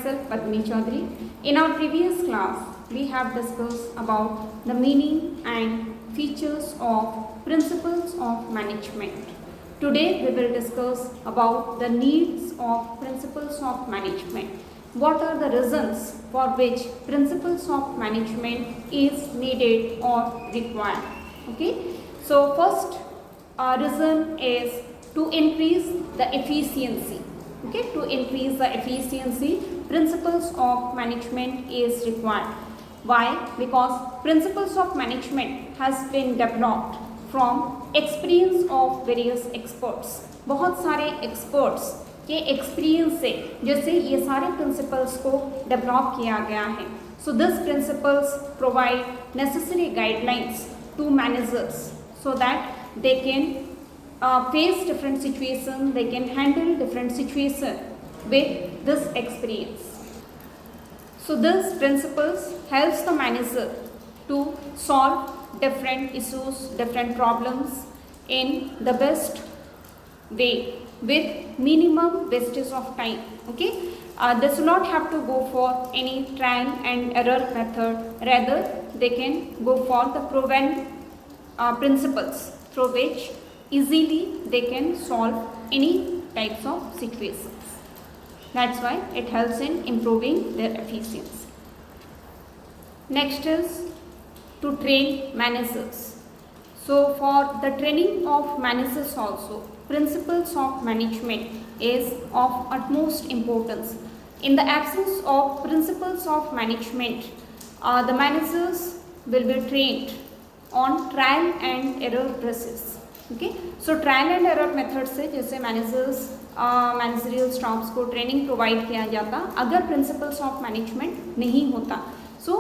myself Padmini Chaudhary. In our previous class, we have discussed about the meaning and features of principles of management. Today we will discuss about the needs of principles of management. What are the reasons for which principles of management is needed or required? Okay. So first reason is to increase the efficiency. Okay, to increase the efficiency, principles of management is required. Why? Because principles of management has been developed from experience of various experts. बहुत सारे experts के experience से जैसे ये सारे principles को develop किया गया है. So these principles provide necessary guidelines to managers so that they can face different situations, they can handle different situations with this experience. So these principles helps the manager to solve different issues, different problems in the best way with minimum wastage of time. Okay, they should not have to go for any trial and error method. Rather, they can go for the proven principles through which easily they can solve any types of situations. That's why it helps in improving their efficiency. Next is to train managers. So for the training of managers also, principles of management is of utmost importance. In the absence of principles of management, the managers will be trained on trial and error basis. Okay, so trial and error method से जैसे managerial staffs को training provide किया जाता अगर principles of management नहीं होता. सो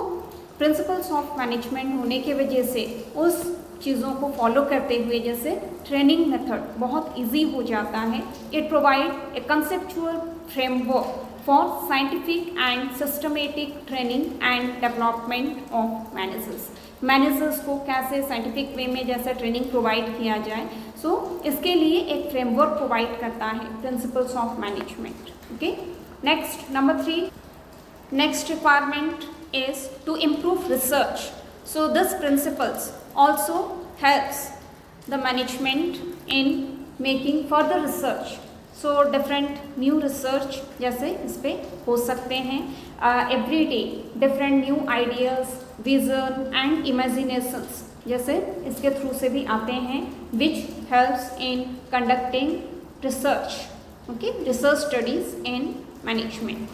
principles of management होने के वजह से उस चीज़ों को फॉलो करते हुए जैसे ट्रेनिंग मेथड बहुत इजी हो जाता है. It provide a conceptual framework for scientific and systematic training and development of managers. Managers को कैसे साइंटिफिक वे में जैसे ट्रेनिंग प्रोवाइड किया जाए. सो इसके लिए एक फ्रेमवर्क प्रोवाइड करता है principles of management. Okay, next number 3, next requirement is to improve research. So this principles also helps the management in making further research. So different new research जैसे इस पर हो सकते हैं. Every day different new ideas, vision and imaginations जैसे इसके through से भी आते हैं which helps in conducting research. Okay, research studies in management.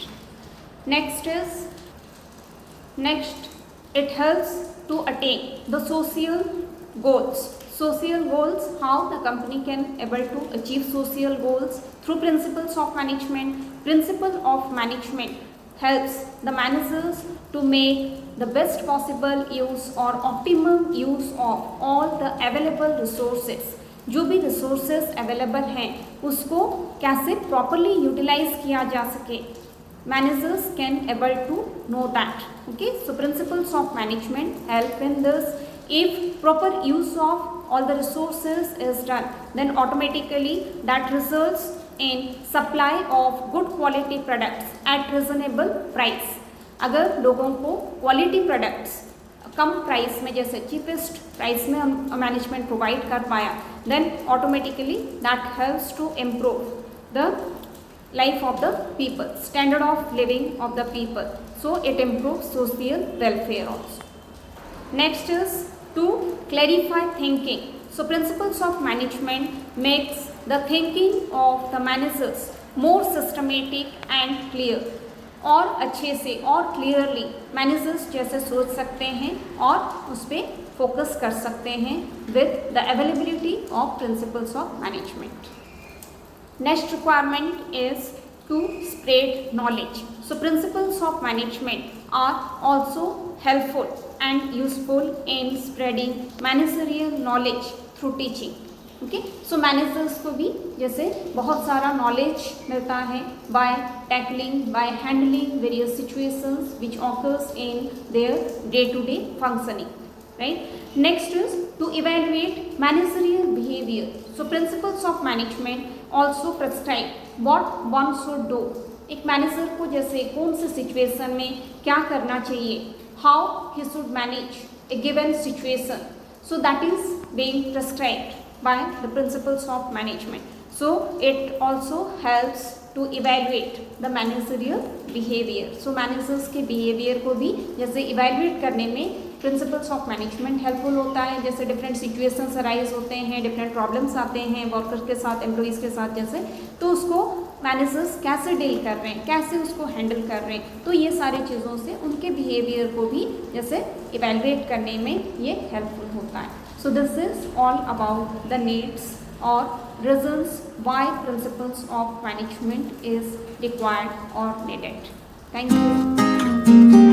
Next it helps to attain the social goals. Social goals, how the company can able to achieve social goals through principles of management. Principle of management helps the managers to make the best possible use or optimum use of all the available resources. जो भी resources available हैं उसको कैसे properly utilize किया जा सके. Managers can able to know that. Okay, so principles of management help in this. If proper use of all the resources is done, then automatically that results in supply of good quality products at reasonable price. अगर लोगों को quality products कम price में जैसे cheapest price में management provide कर पाया, then automatically that helps to improve the life of the people, standard of living of the people. So it improves social welfare also. Next is to clarify thinking. So principles of management makes the thinking of the managers more systematic and clear. और अच्छे से और clearly managers जैसे सोच सकते हैं और उस पर फोकस कर सकते हैं with the availability of principles of management. Next requirement is to spread knowledge. So principles of management are also helpful and useful in spreading managerial knowledge through teaching. Okay, so managers को भी जैसे बहुत सारा knowledge मिलता है by tackling, by handling various situations which occurs in their day-to-day functioning. Right. Next is to evaluate managerial behavior. So principles of management also prescribe what one should do एक manager को जैसे कौन से situation में क्या करना चाहिए, how he should manage A given situation, so that is being prescribed by the principles of management. So it also helps to evaluate the managerial behavior. So managers के behavior को भी जैसे evaluate करने में प्रिंसिपल्स ऑफ मैनेजमेंट हेल्पफुल होता है। जैसे different situations arise होते हैं, डिफरेंट प्रॉब्लम्स आते हैं वर्कर्स के साथ, एम्प्लॉइज़ के साथ जैसे, तो उसको मैनेजर्स कैसे डील कर रहे हैं, कैसे उसको हैंडल कर रहे हैं, तो ये सारी चीज़ों से उनके बिहेवियर को भी जैसे इवेलुएट करने में ये हेल्पफुल होता है। So this is all about the needs और reasons why principles of management is required or needed. Thank you.